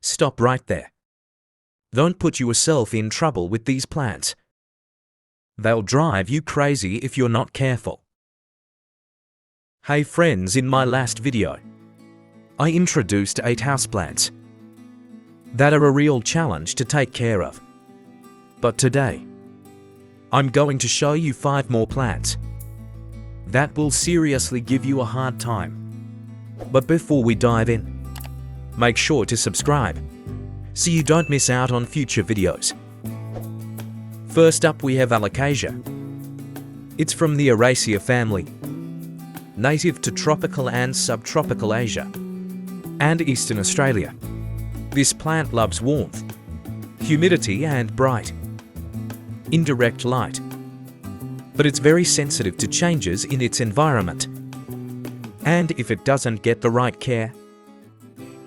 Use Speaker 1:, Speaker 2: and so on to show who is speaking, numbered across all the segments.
Speaker 1: Stop right there. Don't put yourself in trouble with these plants. They'll drive you crazy if you're not careful. Hey friends, in my last video, I introduced 8 houseplants that are a real challenge to take care of. But today, I'm going to show you 5 more plants that will seriously give you a hard time. But before we dive in, make sure to subscribe so you don't miss out on future videos. First up, we have Alocasia. It's from the Araceae family, native to tropical and subtropical Asia and Eastern Australia. This plant loves warmth, humidity and bright, indirect light, but it's very sensitive to changes in its environment. And if it doesn't get the right care,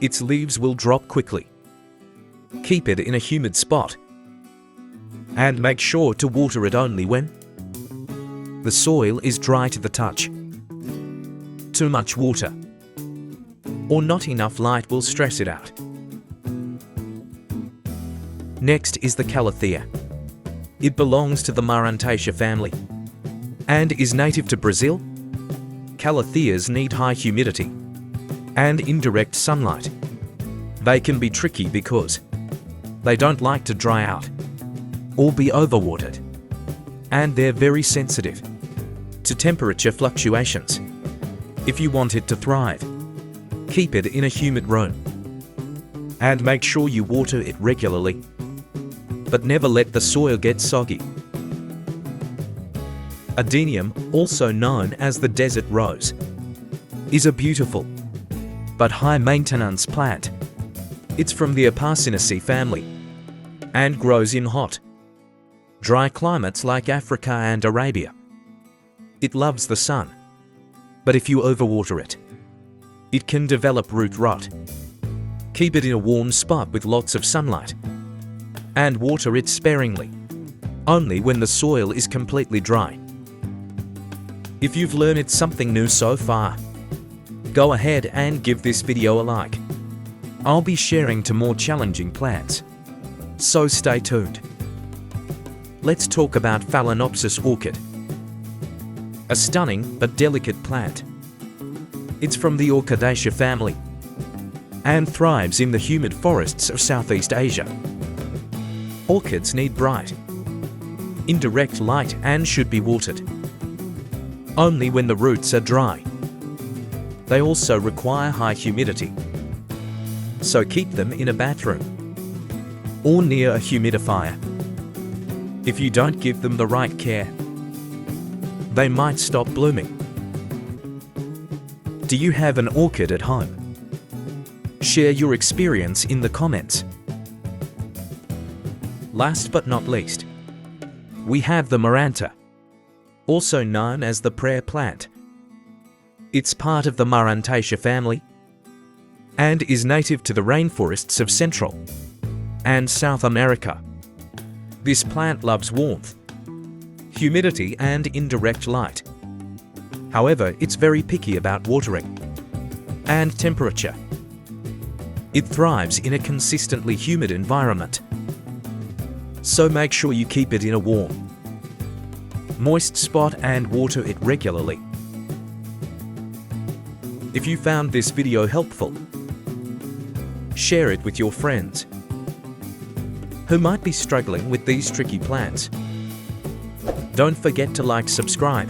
Speaker 1: its leaves will drop quickly. Keep it in a humid spot and make sure to water it only when the soil is dry to the touch. Too much water or not enough light will stress it out. Next is the Calathea. It belongs to the Marantaceae family and is native to Brazil. Calatheas need high humidity and indirect sunlight. They can be tricky because they don't like to dry out or be overwatered, and they're very sensitive to temperature fluctuations. If you want it to thrive, keep it in a humid room and make sure you water it regularly, but never let the soil get soggy. Adenium, also known as the desert rose, is a beautiful but high-maintenance plant. It's from the Abbasinaceae family and grows in hot, dry climates like Africa and Arabia. It loves the sun, but if you overwater it, it can develop root rot. Keep it in a warm spot with lots of sunlight and water it sparingly, only when the soil is completely dry. If you've learned something new so far, go ahead and give this video a like. I'll be sharing to more challenging plants, so stay tuned. Let's talk about Phalaenopsis orchid, a stunning but delicate plant. It's from the Orchidaceae family and thrives in the humid forests of Southeast Asia. Orchids need bright, indirect light and should be watered only when the roots are dry. They also require high humidity, so keep them in a bathroom or near a humidifier. If you don't give them the right care, they might stop blooming. Do you have an orchid at home? Share your experience in the comments. Last but not least, we have the Maranta, also known as the prayer plant. It's part of the Marantaceae family and is native to the rainforests of Central and South America. This plant loves warmth, humidity and indirect light. However, it's very picky about watering and temperature. It thrives in a consistently humid environment, so make sure you keep it in a warm, moist spot and water it regularly. If you found this video helpful, share it with your friends who might be struggling with these tricky plants. Don't forget to like, subscribe,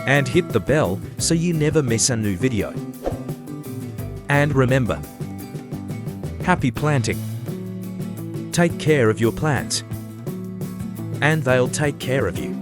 Speaker 1: and hit the bell so you never miss a new video. And remember, happy planting. Take care of your plants, and they'll take care of you.